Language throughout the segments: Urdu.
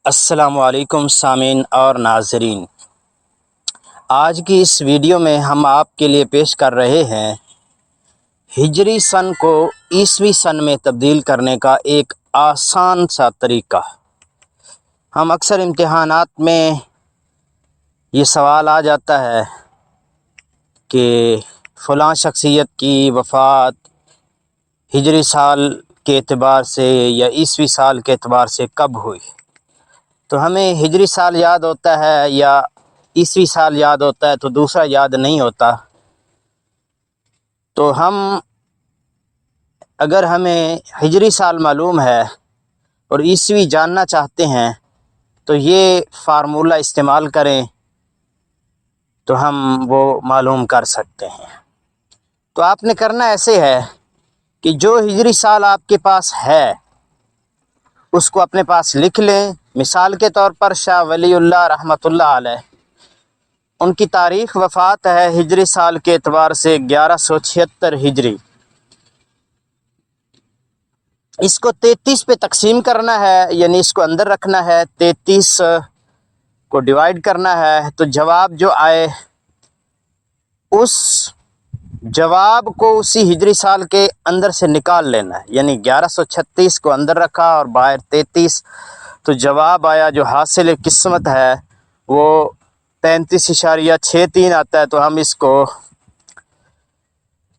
السلام علیکم سامعین اور ناظرین، آج کی اس ویڈیو میں ہم آپ کے لیے پیش کر رہے ہیں ہجری سن کو عیسوی سن میں تبدیل کرنے کا ایک آسان سا طریقہ۔ ہم اکثر امتحانات میں یہ سوال آ جاتا ہے کہ فلاں شخصیت کی وفات ہجری سال کے اعتبار سے یا عیسوی سال کے اعتبار سے کب ہوئی، تو ہمیں ہجری سال یاد ہوتا ہے یا عیسوی سال یاد ہوتا ہے تو دوسرا یاد نہیں ہوتا۔ تو اگر ہمیں ہجری سال معلوم ہے اور عیسوی جاننا چاہتے ہیں تو یہ فارمولہ استعمال کریں تو ہم وہ معلوم کر سکتے ہیں۔ تو آپ نے کرنا ایسے ہے کہ جو ہجری سال آپ کے پاس ہے اس کو اپنے پاس لکھ لیں۔ مثال کے طور پر شاہ ولی اللہ رحمۃ اللہ علیہ، ان کی تاریخ وفات ہے ہجری سال کے اعتبار سے 1176 ہجری۔ اس کو 33 پہ تقسیم کرنا ہے، یعنی اس کو اندر رکھنا ہے، 33 کو ڈیوائیڈ کرنا ہے، تو جواب جو آئے اس جواب کو اسی ہجری سال کے اندر سے نکال لینا ہے، یعنی 1136 کو اندر رکھا اور باہر 33، تو جواب آیا جو حاصل قسمت ہے وہ 35.63 آتا ہے، تو ہم اس کو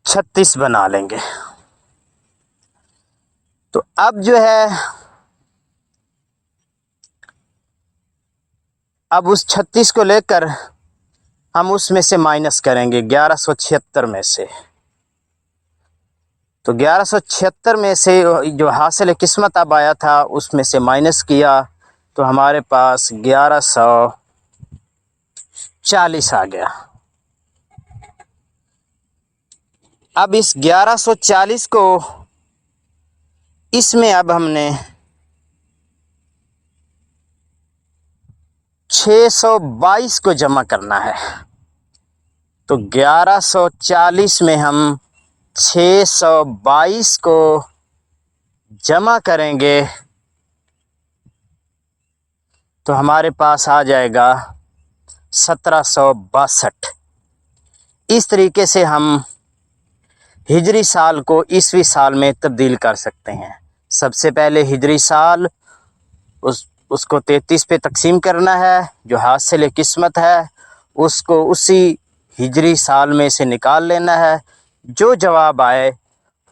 36 بنا لیں گے۔ تو اب جو ہے اب اس 36 کو لے کر ہم اس میں سے مائنس کریں گے 1176 میں سے، تو 1176 میں سے جو حاصل قسمت اب آیا تھا اس میں سے مائنس کیا تو ہمارے پاس 1140 آ گیا۔ اب اس 1140 کو اس میں اب ہم نے 622 کو جمع کرنا ہے، تو 1140 میں ہم 622 کو جمع کریں گے تو ہمارے پاس آ جائے گا 1762۔ اس طریقے سے ہم ہجری سال کو عیسوی سال میں تبدیل کر سکتے ہیں۔ سب سے پہلے ہجری سال اس کو 33 پہ تقسیم کرنا ہے، جو حاصل قسمت ہے اس کو اسی ہجری سال میں سے نکال لینا ہے، جو جواب آئے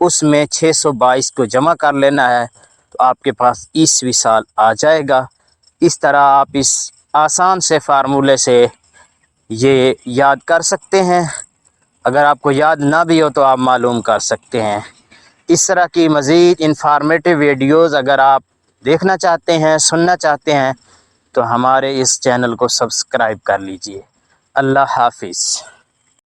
اس میں 622 کو جمع کر لینا ہے، تو آپ کے پاس عیسوی سال آ جائے گا۔ اس طرح آپ اس آسان سے فارمولے سے یہ یاد کر سکتے ہیں۔ اگر آپ کو یاد نہ بھی ہو تو آپ معلوم کر سکتے ہیں۔ اس طرح کی مزید انفارمیٹیو ویڈیوز اگر آپ دیکھنا چاہتے ہیں، سننا چاہتے ہیں تو ہمارے اس چینل کو سبسکرائب کر لیجئے۔ اللہ حافظ۔